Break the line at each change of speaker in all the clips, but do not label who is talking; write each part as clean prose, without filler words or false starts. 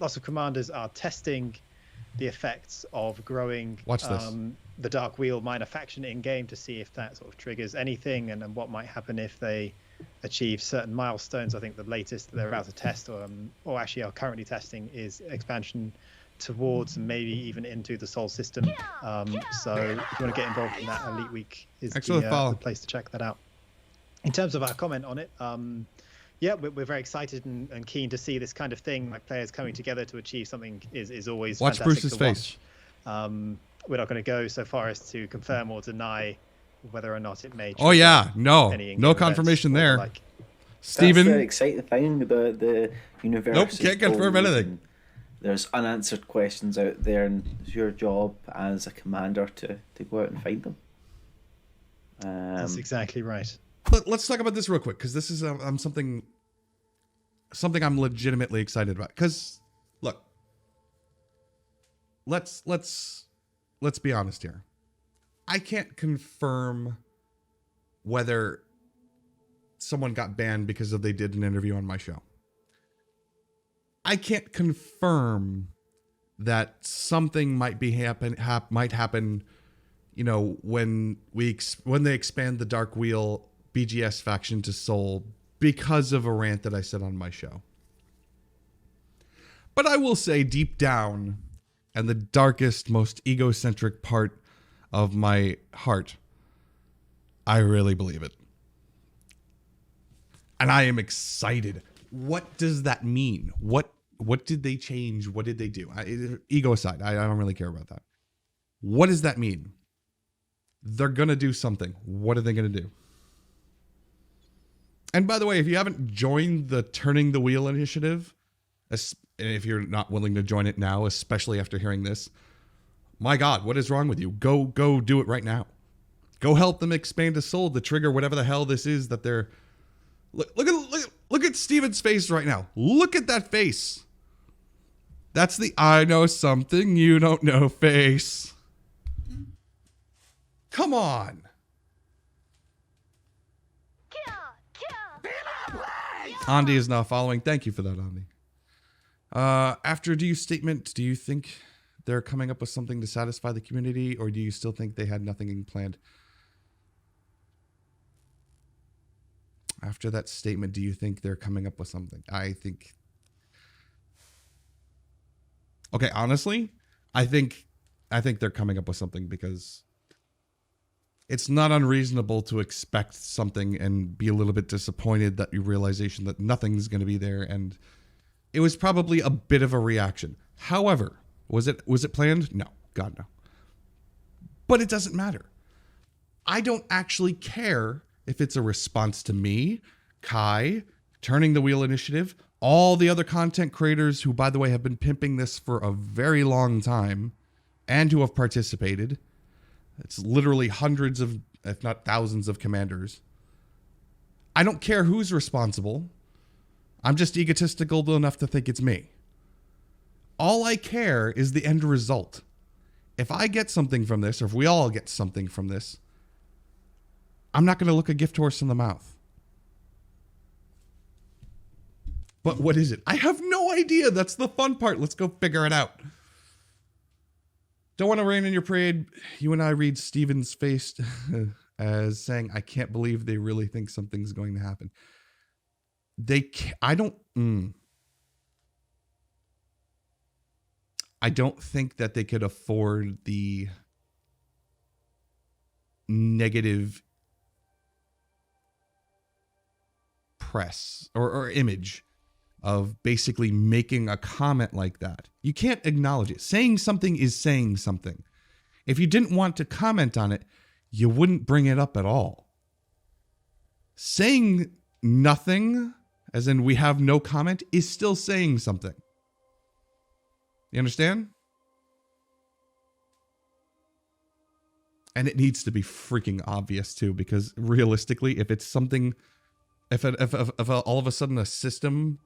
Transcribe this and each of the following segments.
lots of commanders are testing the effects of growing
Watch this.
the Dark Wheel minor faction in game to see if that sort of triggers anything, and then what might happen if they achieve certain milestones. I think the latest they're about to test, or actually are currently testing, is expansion towards and maybe even into the Sol system. So if you want to get involved in that, Elite Week is the place to check that out. In terms of our comment on it, yeah, we're very excited and keen to see this kind of thing, like players coming together to achieve something is always
watch
fantastic
Bruce's
to watch.
face.
We're not going to go so far as to confirm or deny whether or not it may.
Oh yeah, no confirmation there.
Like,
That's
Steven,
the exciting thing about the universe.
Nope, can't confirm anything.
There's unanswered questions out there, and it's your job as a commander to go out and find them.
That's exactly right.
Let's talk about this real quick, because this is something I'm legitimately excited about. Because look, let's be honest here. I can't confirm whether someone got banned because they did an interview on my show. I can't confirm that something might happen, you know, when they expand the Dark Wheel BGS faction to Sol because of a rant that I said on my show. But I will say deep down, and the darkest, most egocentric part of my heart, I really believe it. And I am excited. What does that mean? What did they change? What did they do? Ego aside, I don't really care about that. What does that mean? They're going to do something. What are they going to do? And by the way, if you haven't joined the Turning the Wheel initiative, and if you're not willing to join it now, especially after hearing this, my God, what is wrong with you? Go do it right now. Go help them expand to Sol to trigger whatever the hell this is that they're... Look at Steven's face right now. Look at that face. That's the I know something you don't know face. Come on. Andy is now following. Thank you for that, Andy. After Du's statement, do you think they're coming up with something to satisfy the community, or do you still think they had nothing planned? After that statement, do you think they're coming up with something? I think... Okay, honestly, I think they're coming up with something, because it's not unreasonable to expect something and be a little bit disappointed that you realization that nothing's going to be there, and it was probably a bit of a reaction. However, was it planned? No, God no. But it doesn't matter. I don't actually care if it's a response to me, Kai, Turning the Wheel Initiative, all the other content creators who, by the way, have been pimping this for a very long time and who have participated. It's literally hundreds of, if not thousands of commanders. I don't care who's responsible. I'm just egotistical enough to think it's me. All I care is the end result. If I get something from this, or if we all get something from this, I'm not going to look a gift horse in the mouth. But what is it? I have no idea. That's the fun part. Let's go figure it out. Don't want to rain in your parade. You and I read Steven's face as saying, I can't believe they really think something's going to happen. I don't think that they could afford the negative press or image of basically making a comment like that. You can't acknowledge it. Saying something is saying something. If you didn't want to comment on it, you wouldn't bring it up at all. Saying nothing, as in we have no comment, is still saying something. You understand? And it needs to be freaking obvious too, because realistically, if it's something, if all of a sudden a system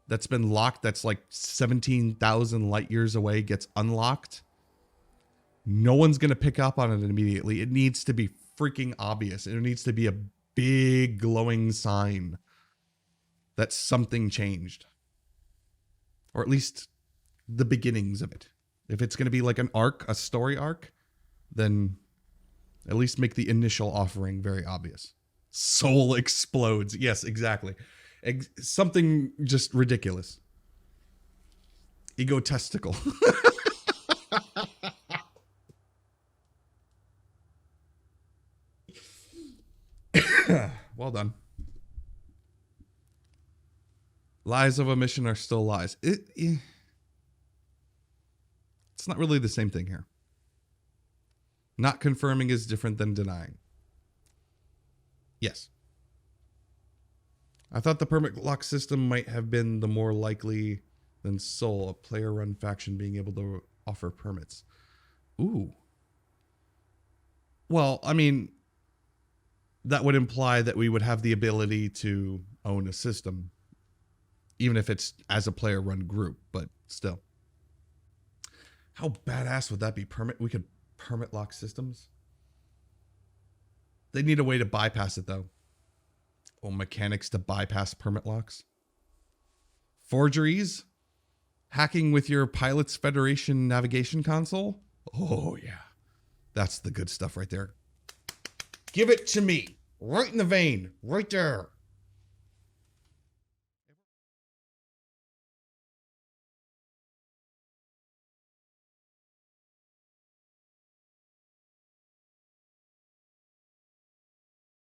that's been locked, that's like 17,000 light years away, gets unlocked, no one's going to pick up on it immediately. It needs to be freaking obvious. It needs to be a big glowing sign that something changed. Or at least the beginnings of it. If it's going to be like an arc, a story arc, then at least make the initial offering very obvious. Soul explodes. Yes, exactly. Something just ridiculous. Egotistical. Well done. Lies of omission are still lies. It's not really the same thing here. Not confirming is different than denying. Yes. I thought the permit lock system might have been the more likely than Soul, a player-run faction being able to offer permits. Ooh. Well, I mean, that would imply that we would have the ability to own a system, even if it's as a player-run group, but still. How badass would that be? We could permit lock systems? They need a way to bypass it, though. Oh, mechanics to bypass permit locks. Forgeries? Hacking with your Pilots Federation navigation console? Oh, yeah. That's the good stuff right there. Give it to me. Right in the vein. Right there.